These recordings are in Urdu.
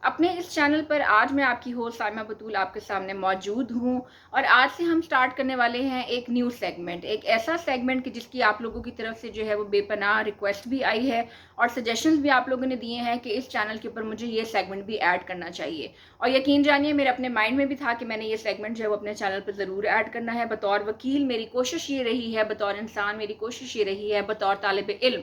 اپنے اس چینل پر آج میں آپ کی ہوسٹ سائمہ بطول آپ کے سامنے موجود ہوں، اور آج سے ہم سٹارٹ کرنے والے ہیں ایک نیو سیگمنٹ، ایک ایسا سیگمنٹ کہ جس کی آپ لوگوں کی طرف سے جو ہے وہ بے پناہ ریکویسٹ بھی آئی ہے اور سجیشنز بھی آپ لوگوں نے دیے ہیں کہ اس چینل کے اوپر مجھے یہ سیگمنٹ بھی ایڈ کرنا چاہیے، اور یقین جانیے میرے اپنے مائنڈ میں بھی تھا کہ میں نے یہ سیگمنٹ جو ہے وہ اپنے چینل پر ضرور ایڈ کرنا ہے۔ بطور وکیل میری کوشش یہ رہی ہے، بطور انسان میری کوشش یہ رہی ہے، بطور طالب علم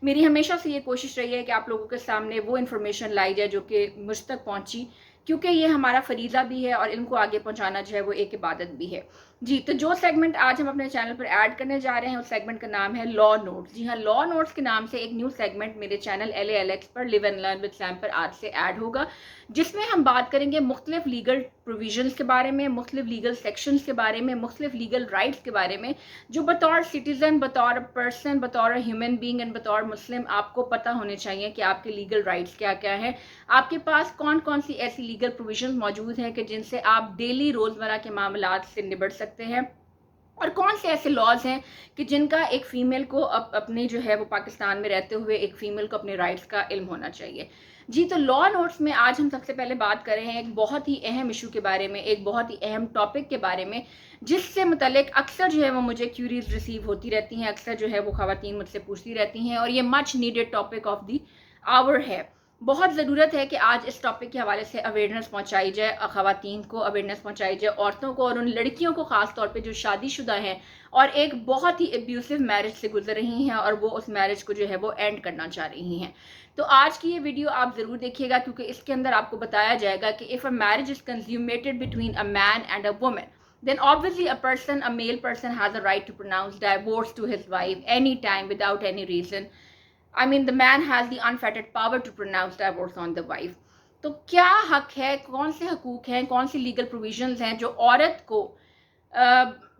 میری ہمیشہ سے یہ کوشش رہی ہے کہ آپ لوگوں کے سامنے وہ انفارمیشن لائی جائے جو کہ مجھ تک پہنچی، کیونکہ یہ ہمارا فریضہ بھی ہے اور علم کو آگے پہنچانا جو ہے وہ ایک عبادت بھی ہے۔ جی، تو جو سیگمنٹ آج ہم اپنے چینل پر ایڈ کرنے جا رہے ہیں اس سیگمنٹ کا نام ہے لا نوٹس۔ جی ہاں، لا نوٹس کے نام سے ایک نیو سیگمنٹ میرے چینل LALX پر live and learn with Sam پر آج سے ایڈ ہوگا، جس میں ہم بات کریں گے مختلف لیگل پروویژنز کے بارے میں، مختلف لیگل سیکشنز کے بارے میں، مختلف لیگل رائٹس کے بارے میں، جو بطور سٹیزن، بطور پرسن، بطور ہیومن بینگ اینڈ بطور مسلم آپ کو پتہ ہونے چاہیے کہ آپ کے لیگل رائٹس کیا کیا ہیں، آپ کے پاس کون کون سی ایسی لیگل پروویژنز موجود ہیں کہ جن سے آپ ڈیلی روزمرہ کے معاملات سے نبٹ سکتے ہیں، اور کون سے ایسے لاز ہیں کہ جن کا ایک فیمیل کو اپنے جو ہے وہ پاکستان میں رہتے ہوئے ایک فیمیل کو اپنے رائٹس کا علم ہونا چاہیے۔ جی، تو لا نوٹس میں آج ہم سب سے پہلے بات کر رہے ہیں ایک بہت ہی اہم ایشو کے بارے میں، ایک بہت ہی اہم ٹاپک کے بارے میں، جس سے متعلق اکثر جو ہے وہ مجھے کیوریز ریسیو ہوتی رہتی ہیں، اکثر جو ہے وہ خواتین مجھ سے پوچھتی رہتی ہیں، اور یہ مچ نیڈڈ ٹاپک آف دی آور ہے۔ بہت ضرورت ہے کہ آج اس ٹاپک کے حوالے سے اویئرنیس پہنچائی جائے، خواتین کو اویئرنیس پہنچائی جائے، عورتوں کو اور ان لڑکیوں کو خاص طور پہ جو شادی شدہ ہیں اور ایک بہت ہی ابیوسو میرج سے گزر رہی ہیں اور وہ اس میرج کو جو ہے وہ اینڈ کرنا چاہ رہی ہیں۔ تو آج کی یہ ویڈیو آپ ضرور دیکھیے گا، کیونکہ اس کے اندر آپ کو بتایا جائے گا کہ if a marriage is consummated between a man and a woman, then obviously a male person has a right to pronounce divorce to his wife anytime without any reason. I mean, the man has the unfettered power to pronounce divorce on the wife. تو کیا حق ہے، کون سے حقوق ہیں، کون سی لیگل پروویژنز ہیں جو عورت کو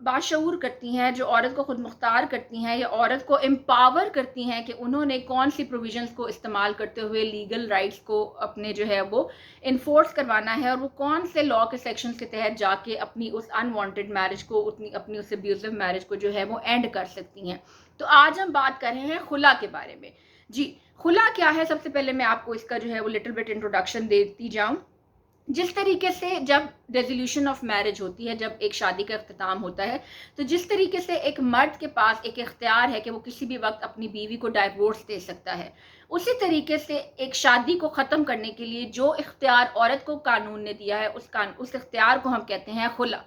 باشعور کرتی ہیں، جو عورت کو خود مختار کرتی ہیں یا عورت کو امپاور کرتی ہیں کہ انہوں نے کون سی پروویژنز کو استعمال کرتے ہوئے لیگل رائٹس کو اپنے جو ہے وہ انفورس کروانا ہے، اور وہ کون سے لا کے سیکشنز کے تحت جا کے اپنی اس انوانٹڈ میرج کو، اپنی اس ابیوزو میرج کو جو ہے وہ اینڈ کر سکتی ہیں۔ تو آج ہم بات کر رہے ہیں خلا کے بارے میں۔ جی، خلا کیا ہے؟ سب سے پہلے میں آپ کو اس کا جو ہے وہ لٹل بٹ انٹروڈکشن دیتی جاؤں۔ جس طریقے سے جب ریزولوشن آف میرج ہوتی ہے، جب ایک شادی کا اختتام ہوتا ہے، تو جس طریقے سے ایک مرد کے پاس ایک اختیار ہے کہ وہ کسی بھی وقت اپنی بیوی کو ڈائیورس دے سکتا ہے، اسی طریقے سے ایک شادی کو ختم کرنے کے لیے جو اختیار عورت کو قانون نے دیا ہے، اس اختیار کو ہم کہتے ہیں خلا۔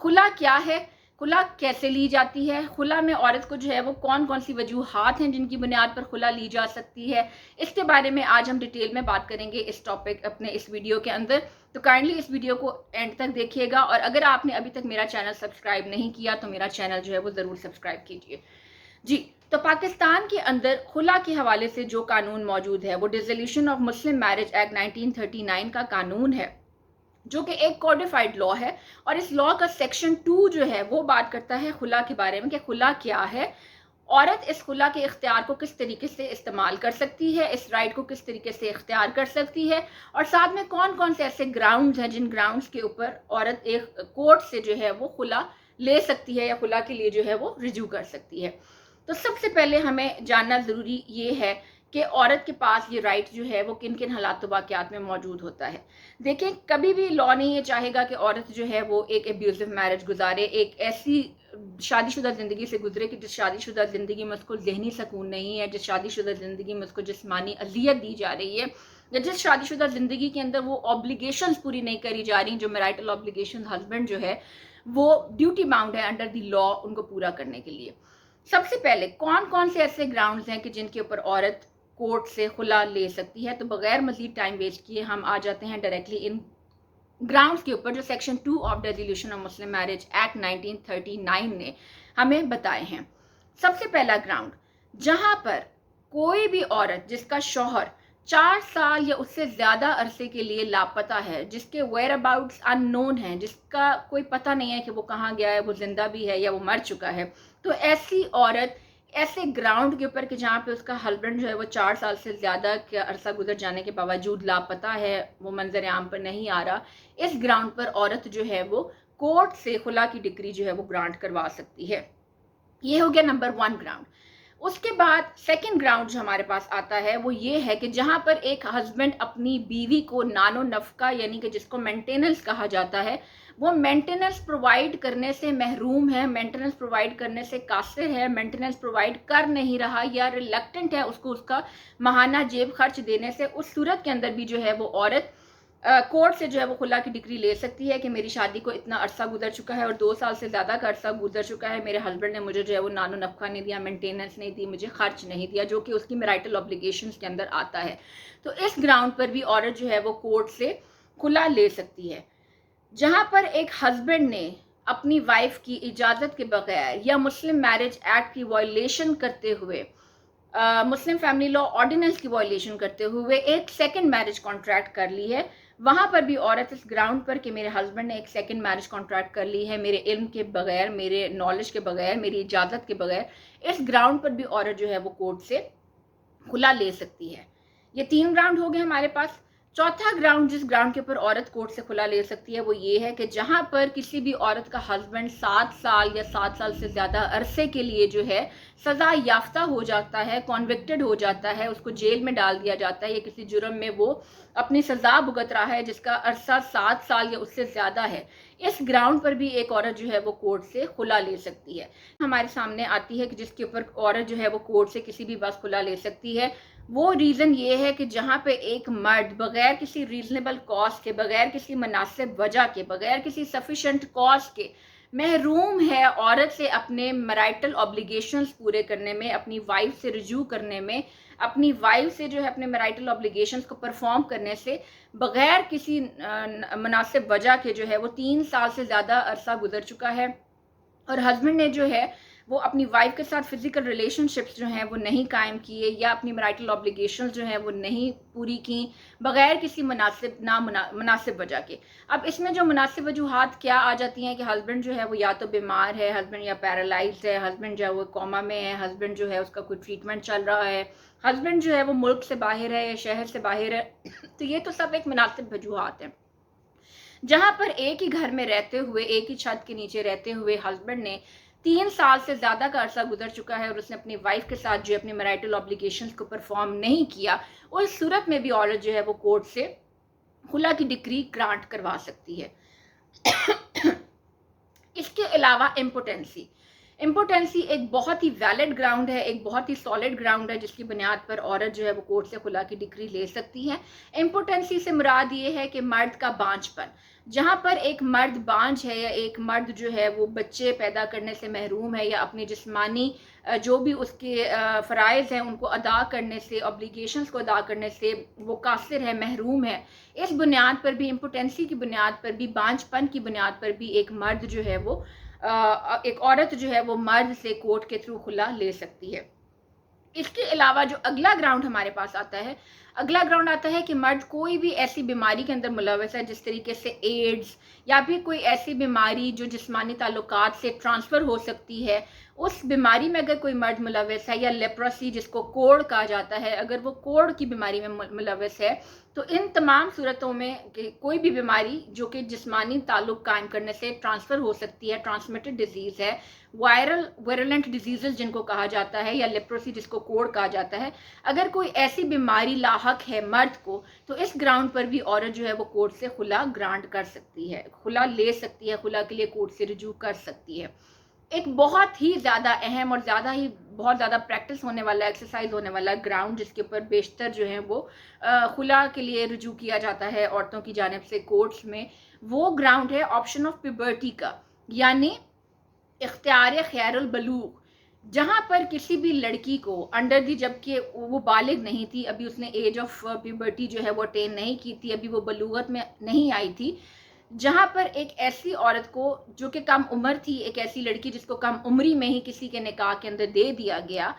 خلا کیا ہے؟ خلا کیسے لی جاتی ہے؟ خلا میں عورت کو جو ہے وہ کون کون سی وجوہات ہیں جن کی بنیاد پر خلا لی جا سکتی ہے، اس کے بارے میں آج ہم ڈیٹیل میں بات کریں گے اس ٹاپک اپنے اس ویڈیو کے اندر۔ تو کائنڈلی اس ویڈیو کو اینڈ تک دیکھیے گا، اور اگر آپ نے ابھی تک میرا چینل سبسکرائب نہیں کیا تو میرا چینل جو ہے وہ ضرور سبسکرائب کیجیے۔ جی، تو پاکستان کے اندر خلا کے حوالے سے جو قانون موجود ہے وہ dissolution of Muslim marriage act 1939 کا قانون ہے، جو کہ ایک کوڈیفائڈ لا ہے، اور اس لا کا سیکشن 2 جو ہے وہ بات کرتا ہے خلا کے بارے میں کہ خلا کیا ہے، عورت اس خلا کے اختیار کو کس طریقے سے استعمال کر سکتی ہے، اس رائٹ کو کس طریقے سے اختیار کر سکتی ہے، اور ساتھ میں کون کون سے ایسے گراؤنڈز ہیں جن گراؤنڈز کے اوپر عورت ایک کورٹ سے جو ہے وہ خلا لے سکتی ہے یا خلا کے لیے جو ہے وہ رجوع کر سکتی ہے۔ تو سب سے پہلے ہمیں جاننا ضروری یہ ہے کہ عورت کے پاس یہ رائٹ جو ہے وہ کن کن حالات و واقعات میں موجود ہوتا ہے۔ دیکھیں، کبھی بھی لا نہیں یہ چاہے گا کہ عورت جو ہے وہ ایک ابیوزو میرج گزارے، ایک ایسی شادی شدہ زندگی سے گزرے کہ جس شادی شدہ زندگی میں اس کو ذہنی سکون نہیں ہے، جس شادی شدہ زندگی میں اس کو جسمانی اذیت دی جا رہی ہے، یا جس شادی شدہ زندگی کے اندر وہ آبلیگیشنز پوری نہیں کری جا رہی جو میرائٹل آبلیگیشنز ہسبینڈ جو ہے وہ ڈیوٹی باؤنڈ ہے انڈر دی لا ان کو پورا کرنے کے لیے۔ سب سے پہلے کون کون سے ایسے گراؤنڈز ہیں کہ جن کے اوپر عورت کورٹ سے خلا لے سکتی ہے؟ تو بغیر مزید ٹائم ویسٹ کیے ہم آ جاتے ہیں ڈائریکٹلی ان گراؤنڈز کے اوپر جو section 2 of dissolution of Muslim marriage act 1939 نے ہمیں بتائے ہیں۔ سب سے پہلا گراؤنڈ، جہاں پر کوئی بھی عورت جس کا شوہر 4 سال یا اس سے زیادہ عرصے کے لیے لاپتہ ہے، جس کے ویئر اباؤٹس ان نون ہیں، جس کا کوئی پتہ نہیں ہے کہ وہ کہاں گیا ہے، وہ زندہ بھی ہے یا وہ مر چکا ہے، تو ایسی عورت ایسے گراؤنڈ کے اوپر کہ جہاں پہ اس کا ہسبینڈ جو ہے وہ 4 سال سے زیادہ کا عرصہ گزر جانے کے باوجود لاپتہ ہے، وہ منظر عام پر نہیں آ رہا، اس گراؤنڈ پر عورت جو ہے وہ کورٹ سے خلا کی ڈگری جو ہے وہ گرانٹ کروا سکتی ہے۔ یہ ہو گیا نمبر 1 گراؤنڈ۔ اس کے بعد سیکنڈ گراؤنڈ جو ہمارے پاس آتا ہے وہ یہ ہے کہ جہاں پر ایک ہسبینڈ اپنی بیوی کو نان و نفقہ یعنی کہ جس کو مینٹیننس کہا جاتا ہے، وہ مینٹیننس پرووائڈ کرنے سے محروم ہے، مینٹیننس پرووائڈ کرنے سے قاصر ہے، مینٹیننس پرووائڈ کر نہیں رہا یا ریلیکٹنٹ ہے اس کو اس کا ماہانہ جیب خرچ دینے سے، اس صورت کے اندر بھی جو ہے وہ عورت کورٹ سے جو ہے وہ خلا کی ڈگری لے سکتی ہے کہ میری شادی کو اتنا عرصہ گزر چکا ہے اور 2 سال سے زیادہ کا عرصہ گزر چکا ہے، میرے ہسبینڈ نے مجھے جو ہے وہ نان و نفقہ نہیں دیا، مینٹیننس نہیں دی، مجھے خرچ نہیں دیا، جو کہ اس کی میرائٹل اوبلیگیشنز کے اندر آتا ہے۔ تو اس گراؤنڈ پر بھی عورت جو ہے وہ کورٹ سے خلا لے سکتی ہے۔ جہاں پر ایک ہسبینڈ نے اپنی وائف کی اجازت کے بغیر یا مسلم میرج ایکٹ کی وائلیشن کرتے ہوئے، مسلم فیملی لا آرڈیننس کی وائلیشن کرتے ہوئے ایک سیکنڈ میرج کانٹریکٹ کر لی ہے، وہاں پر بھی عورت اس گراؤنڈ پر کہ میرے ہسبینڈ نے ایک سیکنڈ میرج کانٹریکٹ کر لی ہے میرے علم کے بغیر، میرے نالج کے بغیر، میری اجازت کے بغیر، اس گراؤنڈ پر بھی عورت جو ہے وہ کورٹ سے کھلا لے سکتی ہے۔ یہ 3 گراؤنڈ ہو گئے ہمارے پاس۔ چوتھا گراؤنڈ جس گراؤنڈ کے اوپر عورت کورٹ سے کھلا لے سکتی ہے وہ یہ ہے کہ جہاں پر کسی بھی عورت کا ہسبینڈ 7 سال یا 7 سال سے زیادہ عرصے کے لیے جو ہے سزا یافتہ ہو جاتا ہے، کنوکٹڈ ہو جاتا ہے، اس کو جیل میں ڈال دیا جاتا ہے یا کسی جرم میں وہ اپنی سزا بھگت رہا ہے جس کا عرصہ 7 سال یا اس سے زیادہ ہے، اس گراؤنڈ پر بھی ایک عورت جو ہے وہ کورٹ سے کھلا لے سکتی ہے۔ ہمارے سامنے آتی ہے کہ جس کے اوپر عورت جو ہے وہ کورٹ سے کسی بھی وقت کھلا لے سکتی ہے، وہ ریزن یہ ہے کہ جہاں پہ ایک مرد بغیر کسی ریزنیبل کاسٹ کے، بغیر کسی مناسب وجہ کے، بغیر کسی سفیشینٹ کاسٹ کے محروم ہے عورت سے اپنے میرائٹل اوبلیگیشنز پورے کرنے میں، اپنی وائف سے رجوع کرنے میں، اپنی وائف سے جو ہے اپنے میرائٹل اوبلیگیشنز کو پرفارم کرنے سے، بغیر کسی مناسب وجہ کے جو ہے وہ 3 سال سے زیادہ عرصہ گزر چکا ہے اور ہسبینڈ نے جو ہے وہ اپنی وائف کے ساتھ فزیکل ریلیشن شپس جو ہیں وہ نہیں قائم کیے یا اپنی میرائٹل اوبلیگیشنز جو ہیں وہ نہیں پوری کیں بغیر کسی مناسب وجہ کے۔ اب اس میں جو مناسب وجوہات کیا آ جاتی ہیں کہ ہسبینڈ جو ہے وہ یا تو بیمار ہے، ہسبینڈ یا پیرالائزڈ ہے، ہسبینڈ جو ہے وہ کوما میں ہے، ہسبینڈ جو ہے اس کا کوئی ٹریٹمنٹ چل رہا ہے، ہسبینڈ جو ہے وہ ملک سے باہر ہے یا شہر سے باہر ہے، تو یہ تو سب ایک مناسب وجوہات ہیں۔ جہاں پر ایک ہی گھر میں رہتے ہوئے، ایک ہی چھت کے نیچے رہتے ہوئے ہسبینڈ نے 3 سال سے زیادہ کا عرصہ گزر چکا ہے اور اس نے اپنی وائف کے ساتھ جو اپنی میرائٹل اوبلیگیشنز کو پرفارم نہیں کیا، اس صورت میں بھی عورت جو ہے وہ کورٹ سے خلا کی ڈگری گرانٹ کروا سکتی ہے۔ اس کے علاوہ امپوٹنسی ایک بہت ہی ویلڈ گراؤنڈ ہے، ایک بہت ہی سالڈ گراؤنڈ ہے جس کی بنیاد پر عورت جو ہے وہ کورٹ سے خلا کی ڈگری لے سکتی ہے۔ امپوٹنسی سے مراد یہ ہے کہ مرد کا بانجھ پن، جہاں پر ایک مرد بانجھ ہے یا ایک مرد جو ہے وہ بچے پیدا کرنے سے محروم ہے یا اپنی جسمانی جو بھی اس کے فرائض ہیں ان کو ادا کرنے سے، اوبلیگیشنز کو ادا کرنے سے وہ قاصر ہے، محروم ہے، اس بنیاد پر بھی، امپوٹنسی کی بنیاد پر بھی، بانجھ پن کی بنیاد پر بھی ایک مرد جو ہے وہ ایک عورت جو ہے وہ مرد سے کورٹ کے تھرو خلا لے سکتی ہے۔ اس کے علاوہ جو اگلا گراؤنڈ ہمارے پاس آتا ہے، اگلا گراؤنڈ آتا ہے کہ مرد کوئی بھی ایسی بیماری کے اندر ملوث ہے جس طریقے سے ایڈز یا پھر کوئی ایسی بیماری جو جسمانی تعلقات سے ٹرانسفر ہو سکتی ہے، اس بیماری میں اگر کوئی مرد ملوث ہے، یا لیپروسی جس کو کوڑ کہا جاتا ہے، اگر وہ کوڑ کی بیماری میں ملوث ہے، تو ان تمام صورتوں میں کوئی بھی بیماری جو کہ جسمانی تعلق قائم کرنے سے ٹرانسفر ہو سکتی ہے، ٹرانسمیٹڈ ڈیزیز ہے، وائرلنٹ ڈیزیزز جن کو کہا جاتا ہے، یا لیپروسی جس کو کوڑ کہا جاتا ہے، اگر کوئی ایسی بیماری لاحق ہے مرد کو، تو اس گراؤنڈ پر بھی عورت جو ہے وہ کورٹ سے خلا گرانٹ کر سکتی ہے، خلا لے سکتی ہے، خلا کے لیے کورٹ سے رجوع کر سکتی ہے۔ ایک بہت ہی زیادہ اہم اور بہت زیادہ پریکٹس ہونے والا، ایکسرسائز ہونے والا گراؤنڈ جس کے اوپر بیشتر جو ہیں وہ خلا کے لیے رجوع کیا جاتا ہے عورتوں کی جانب سے کورٹس میں، وہ گراؤنڈ ہے آپشن آف پیبرٹی کا، یعنی اختیار خیر البلوغ، جہاں پر کسی بھی لڑکی کو انڈر دی، جبکہ وہ بالغ نہیں تھی، ابھی اس نے ایج آف پیبرٹی جو ہے وہ اٹین نہیں کی تھی، ابھی وہ بلوغت میں نہیں آئی تھی، جہاں پر ایک ایسی عورت کو جو کہ کم عمر تھی، ایک ایسی لڑکی جس کو کم عمری میں ہی کسی کے نکاح کے اندر دے دیا گیا،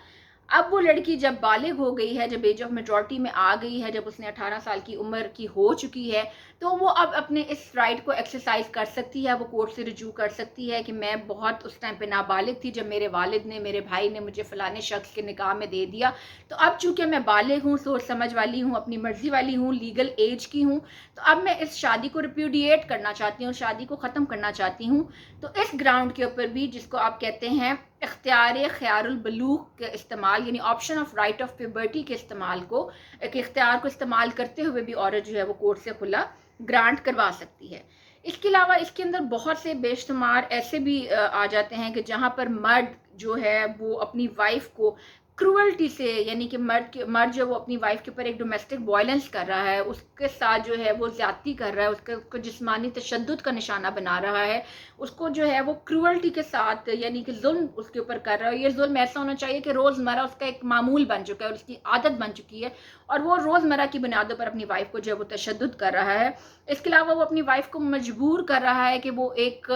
اب وہ لڑکی جب بالغ ہو گئی ہے، جب ایج آف میجورٹی میں آ گئی ہے، جب اس نے 18 سال کی عمر کی ہو چکی ہے، تو وہ اب اپنے اس رائٹ کو ایکسرسائز کر سکتی ہے، وہ کورٹ سے رجوع کر سکتی ہے کہ میں بہت اس ٹائم پہ نابالغ تھی جب میرے والد نے، میرے بھائی نے مجھے فلانے شخص کے نکاح میں دے دیا، تو اب چونکہ میں بالغ ہوں، سوچ سمجھ والی ہوں، اپنی مرضی والی ہوں، لیگل ایج کی ہوں، تو اب میں اس شادی کو ریپیوڈیٹ کرنا چاہتی ہوں، شادی کو ختم کرنا چاہتی ہوں، تو اس گراؤنڈ کے اوپر بھی جس کو آپ کہتے ہیں اختیار خیار البلوغ کے استعمال یعنی آپشن آف رائٹ آف پیبرٹی کے استعمال کو، ایک اختیار کو استعمال کرتے ہوئے بھی عورت جو ہے وہ کورٹ سے خلا گرانٹ کروا سکتی ہے۔ اس کے علاوہ اس کے اندر بہت سے بے شمار ایسے بھی آ جاتے ہیں کہ جہاں پر مرد جو ہے وہ اپنی وائف کو کروئلٹی سے، یعنی کہ مرد جو وہ اپنی وائف کے اوپر ایک ڈومیسٹک وائلنس کر رہا ہے، اس کے ساتھ جو ہے وہ زیادتی کر رہا ہے، اس کو جسمانی تشدد کا نشانہ بنا رہا ہے، اس کو جو ہے وہ کروئلٹی کے ساتھ یعنی کہ ظلم اس کے اوپر کر رہا ہے۔ یہ ظلم ایسا ہونا چاہیے کہ روزمرہ اس کا ایک معمول بن چکا ہے اور اس کی عادت بن چکی ہے، اور وہ روزمرہ کی بنیادوں پر اپنی وائف کو جو ہے وہ تشدد کر رہا ہے۔ اس کے علاوہ وہ اپنی وائف کو مجبور کر رہا ہے کہ وہ ایک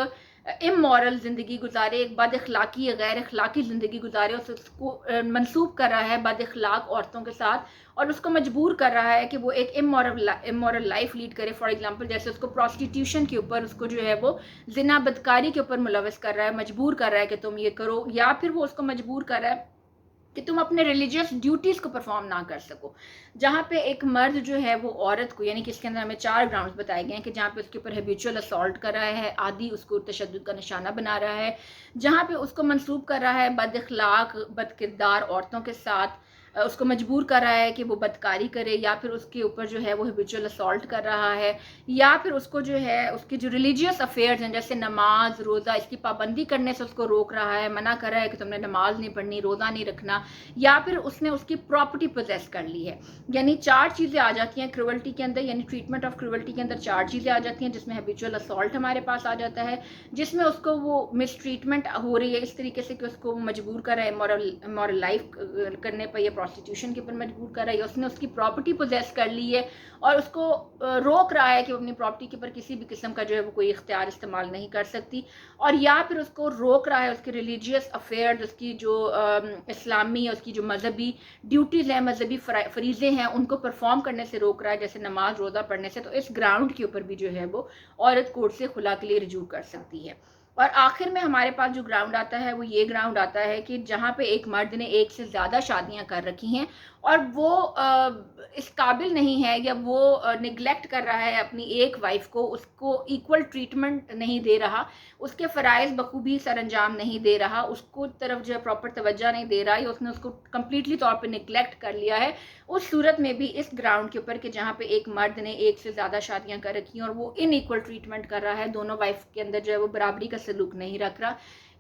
امورل زندگی گزارے، ایک بد اخلاقی غیر اخلاقی زندگی گزارے، اس کو منسوب کر رہا ہے بد اخلاق عورتوں کے ساتھ، اور اس کو مجبور کر رہا ہے کہ وہ ایک امورل لائف لیڈ کرے۔ فار ایگزامپل جیسے اس کو پروسٹیٹیوشن کے اوپر، اس کو جو ہے وہ زنا بدکاری کے اوپر ملوث کر رہا ہے، مجبور کر رہا ہے کہ تم یہ کرو، یا پھر وہ اس کو مجبور کر رہا ہے کہ تم اپنے ریلیجیس ڈیوٹیز کو پرفارم نہ کر سکو۔ جہاں پہ ایک مرد جو ہے وہ عورت کو، یعنی کہ اس کے اندر ہمیں 4 گراؤنڈز بتائے گئے ہیں کہ جہاں پہ اس کے اوپر ہیبیچول اسالٹ کر رہا ہے، عادی اس کو تشدد کا نشانہ بنا رہا ہے، جہاں پہ اس کو منسوب کر رہا ہے بد اخلاق بد کردار عورتوں کے ساتھ، اس کو مجبور کر رہا ہے کہ وہ بدکاری کرے، یا پھر اس کے اوپر جو ہے وہ ہیبیچول اسالٹ کر رہا ہے، یا پھر اس کو جو ہے اس کی جو ریلیجیس افیئرز ہیں جیسے نماز روزہ، اس کی پابندی کرنے سے اس کو روک رہا ہے، منع کر رہا ہے کہ تم نے نماز نہیں پڑھنی، روزہ نہیں رکھنا، یا پھر اس نے اس کی پراپرٹی پوزیس کر لی ہے۔ یعنی 4 چیزیں آ جاتی ہیں کروئلٹی کے اندر، یعنی ٹریٹمنٹ آف کروئلٹی کے اندر 4 چیزیں آ جاتی ہیں، جس میں ہیبیچول اسالٹ ہمارے پاس آ جاتا ہے، جس میں اس کو وہ مس ٹریٹمنٹ ہو رہی ہے اس طریقے سے کہ اس کو مجبور کر رہا ہے امورل لائف کرنے پر، یا پروسٹیٹیوشن کے اوپر مجبور کر رہا ہے، یا اس نے اس کی پراپرٹی پوزیس کر لی ہے اور اس کو روک رہا ہے کہ وہ اپنی پراپرٹی کے اوپر کسی بھی قسم کا جو ہے وہ کوئی اختیار استعمال نہیں کر سکتی، اور یا پھر اس کو روک رہا ہے اس کے ریلیجیس افیئرز، اس کی جو اسلامی، اس کی جو مذہبی ڈیوٹیز ہیں، مذہبی فریضے ہیں، ان کو پرفارم کرنے سے روک رہا ہے، جیسے نماز روزہ پڑھنے سے۔ تو اس گراؤنڈ کے اوپر بھی جو ہے وہ عورت کورٹ سے خلا کے لیے رجوع کر سکتی ہے۔ اور آخر میں ہمارے پاس جو گراؤنڈ آتا ہے وہ یہ گراؤنڈ آتا ہے کہ جہاں پہ ایک مرد نے 1 سے زیادہ شادیاں کر رکھی ہیں اور وہ اس قابل نہیں ہے، یا وہ نگلیکٹ کر رہا ہے اپنی ایک وائف کو، اس کو ایکول ٹریٹمنٹ نہیں دے رہا، اس کے فرائض بخوبی سر انجام نہیں دے رہا، اس کو طرف جو ہے پراپر توجہ نہیں دے رہا، یا اس نے اس کو کمپلیٹلی طور پہ نگلیکٹ کر لیا ہے، اس صورت میں بھی اس گراؤنڈ کے اوپر کہ جہاں پہ ایک مرد نے 1 سے زیادہ شادیاں کر رکھی ہیں اور وہ ان ایکول ٹریٹمنٹ کر رہا ہے، دونوں وائف کے اندر جو ہے وہ برابری کا سلوک نہیں رکھ رہا،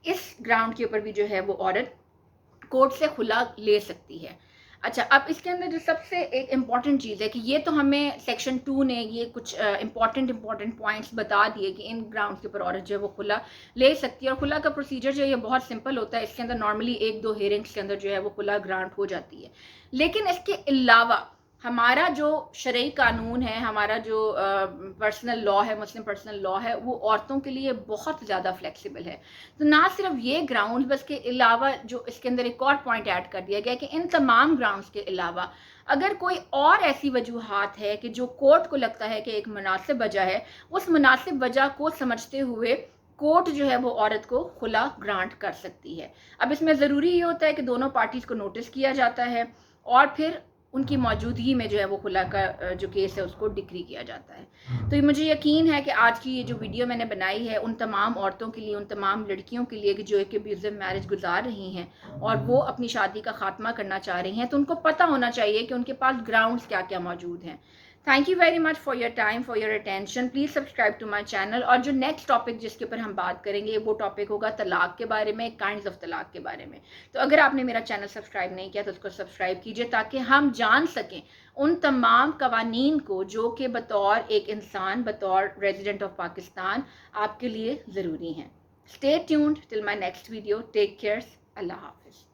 اس گراؤنڈ کے اوپر بھی جو ہے وہ عورت کورٹ سے خلا لے سکتی ہے۔ اچھا، اب اس کے اندر جو سب سے ایک امپورٹنٹ چیز ہے کہ یہ تو ہمیں سیکشن 2 نے یہ کچھ امپورٹنٹ پوائنٹس بتا دیے کہ ان گراؤنڈز کے اوپر عورت جو ہے وہ خلا لے سکتی ہے، اور خلا کا پروسیجر جو ہے یہ بہت سمپل ہوتا ہے، اس کے اندر نارملی 1-2 ہیئرنگس کے اندر جو ہے وہ خلا گرانٹ ہو جاتی ہے۔ لیکن اس کے علاوہ ہمارا جو شرعی قانون ہے، ہمارا جو پرسنل لا ہے، مسلم پرسنل لا ہے، وہ عورتوں کے لیے بہت زیادہ فلیکسیبل ہے۔ تو نہ صرف یہ گراؤنڈ، بس کے علاوہ جو اس کے اندر ایک اور پوائنٹ ایڈ کر دیا گیا کہ ان تمام گراؤنڈز کے علاوہ اگر کوئی اور ایسی وجوہات ہے کہ جو کورٹ کو لگتا ہے کہ ایک مناسب وجہ ہے، اس مناسب وجہ کو سمجھتے ہوئے کورٹ جو ہے وہ عورت کو خلا گرانٹ کر سکتی ہے۔ اب اس میں ضروری یہ ہوتا ہے کہ دونوں پارٹیز کو نوٹس کیا جاتا ہے، اور پھر ان کی موجودگی میں جو ہے وہ خلا کا جو کیس ہے اس کو ڈکری کیا جاتا ہے۔ تو مجھے یقین ہے کہ آج کی یہ جو ویڈیو میں نے بنائی ہے ان تمام عورتوں کے لیے، ان تمام لڑکیوں کے لیے کہ جو ایک ابیوزو میرج گزار رہی ہیں اور وہ اپنی شادی کا خاتمہ کرنا چاہ رہی ہیں، تو ان کو پتہ ہونا چاہیے کہ ان کے پاس گراؤنڈز کیا کیا موجود ہیں۔ Thank you very much for your time, for your attention. Please subscribe to my channel. اور جو نیکسٹ ٹاپک جس کے اوپر ہم بات کریں گے وہ ٹاپک ہوگا طلاق کے بارے میں، کائنڈز آف طلاق کے بارے میں۔ تو اگر آپ نے میرا چینل سبسکرائب نہیں کیا تو اس کو سبسکرائب کیجیے تاکہ ہم جان سکیں ان تمام قوانین کو جو کہ بطور ایک انسان، بطور ریزیڈنٹ آف پاکستان آپ کے لیے ضروری ہیں۔ Stay tuned till my next video. Take care. Allah حافظ۔